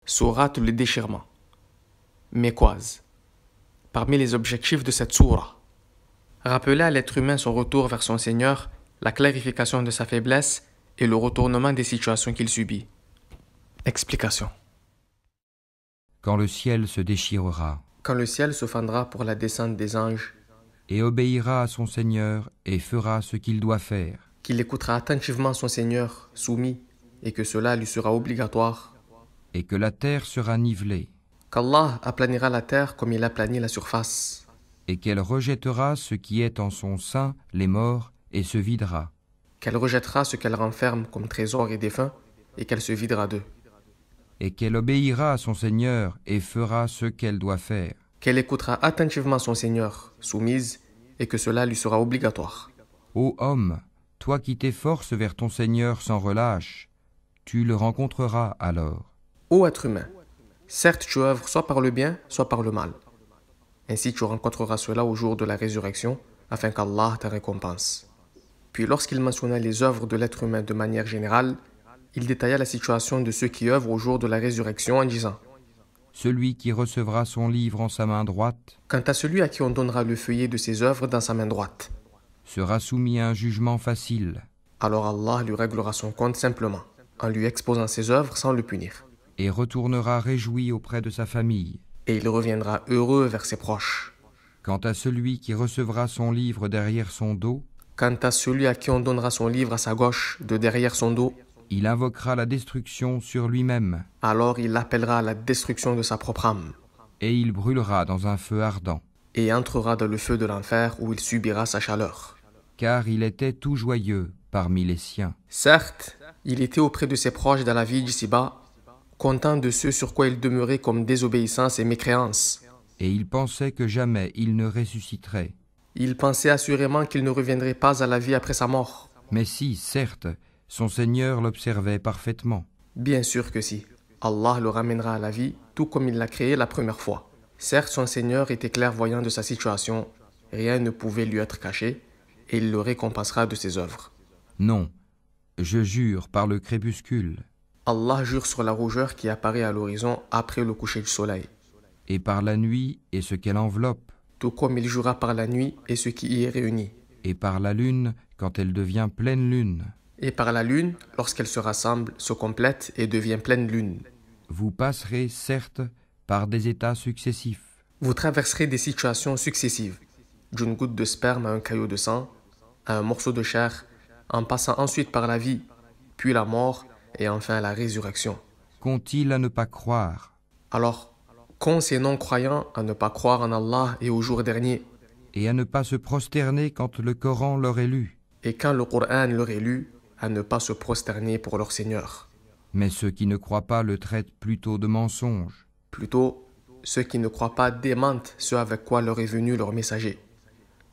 Sourate le déchirement. Mécoise. Parmi les objectifs de cette sourate, rappeler à l'être humain son retour vers son Seigneur, la clarification de sa faiblesse et le retournement des situations qu'il subit. Explication. Quand le ciel se déchirera, Quand le ciel se fendra pour la descente des anges, et obéira à son Seigneur et fera ce qu'il doit faire, qu'il écoutera attentivement son Seigneur, soumis, et que cela lui sera obligatoire, et que la terre sera nivelée, qu'Allah aplanira la terre comme il aplanit la surface, et qu'elle rejettera ce qui est en son sein, les morts, et se videra, qu'elle rejettera ce qu'elle renferme comme trésor et défunt, et qu'elle se videra d'eux, et qu'elle obéira à son Seigneur et fera ce qu'elle doit faire, qu'elle écoutera attentivement son Seigneur, soumise, et que cela lui sera obligatoire. Ô homme, toi qui t'efforces vers ton Seigneur sans relâche, tu le rencontreras alors. Ô être humain, certes tu œuvres soit par le bien, soit par le mal. Ainsi tu rencontreras cela au jour de la résurrection, afin qu'Allah te récompense. Puis lorsqu'il mentionna les œuvres de l'être humain de manière générale, il détailla la situation de ceux qui œuvrent au jour de la résurrection en disant: Celui qui recevra son livre en sa main droite quant à celui à qui on donnera le feuillet de ses œuvres dans sa main droite, sera soumis à un jugement facile, alors Allah lui réglera son compte simplement, en lui exposant ses œuvres sans le punir. et retournera réjoui auprès de sa famille. Et il reviendra heureux vers ses proches. Quant à celui qui recevra son livre derrière son dos, Quant à celui à qui on donnera son livre à sa gauche, de derrière son dos, il invoquera la destruction sur lui-même, alors il appellera à la destruction de sa propre âme, et il brûlera dans un feu ardent, et entrera dans le feu de l'enfer où il subira sa chaleur. car il était tout joyeux parmi les siens. Certes, il était auprès de ses proches dans la vie d'ici-bas, content de ce sur quoi il demeurait comme désobéissance et mécréance. Et il pensait que jamais il ne ressusciterait. Il pensait assurément qu'il ne reviendrait pas à la vie après sa mort. Mais si, certes, son Seigneur l'observait parfaitement. Bien sûr que si. Allah le ramènera à la vie, tout comme il l'a créé la première fois. Certes, son Seigneur était clairvoyant de sa situation, rien ne pouvait lui être caché, et il le récompensera de ses œuvres. Non, je jure par le crépuscule, Allah jure sur la rougeur qui apparaît à l'horizon après le coucher du soleil, et par la nuit et ce qu'elle enveloppe, tout comme il jura par la nuit et ce qui y est réuni, et par la lune quand elle devient pleine lune. et par la lune lorsqu'elle se rassemble, se complète et devient pleine lune. Vous passerez, certes, par des états successifs, Vous traverserez des situations successives, d'une goutte de sperme à un caillot de sang, à un morceau de chair, en passant ensuite par la vie, puis la mort et enfin la résurrection. qu'ont-ils à ne pas croire, Alors, qu'ont ces non-croyants à ne pas croire en Allah et au jour dernier, et à ne pas se prosterner quand le Coran leur est lu? et quand le Coran leur est lu, à ne pas se prosterner pour leur Seigneur. Mais ceux qui ne croient pas le traitent plutôt de mensonge. Plutôt, ceux qui ne croient pas démentent ce avec quoi leur est venu leur messager.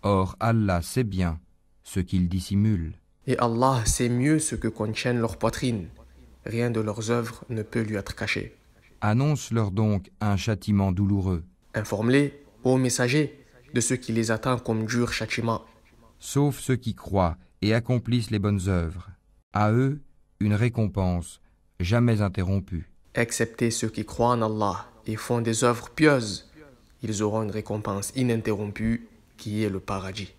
Or Allah sait bien ce qu'ils dissimulent. Et Allah sait mieux ce que contiennent leurs poitrines. Rien de leurs œuvres ne peut lui être caché. Annonce-leur donc un châtiment douloureux, Informe-les, ô messagers, de ce qui les attend comme dur châtiment. sauf ceux qui croient et accomplissent les bonnes œuvres. À eux, une récompense jamais interrompue. Excepté ceux qui croient en Allah et font des œuvres pieuses, ils auront une récompense ininterrompue qui est le paradis.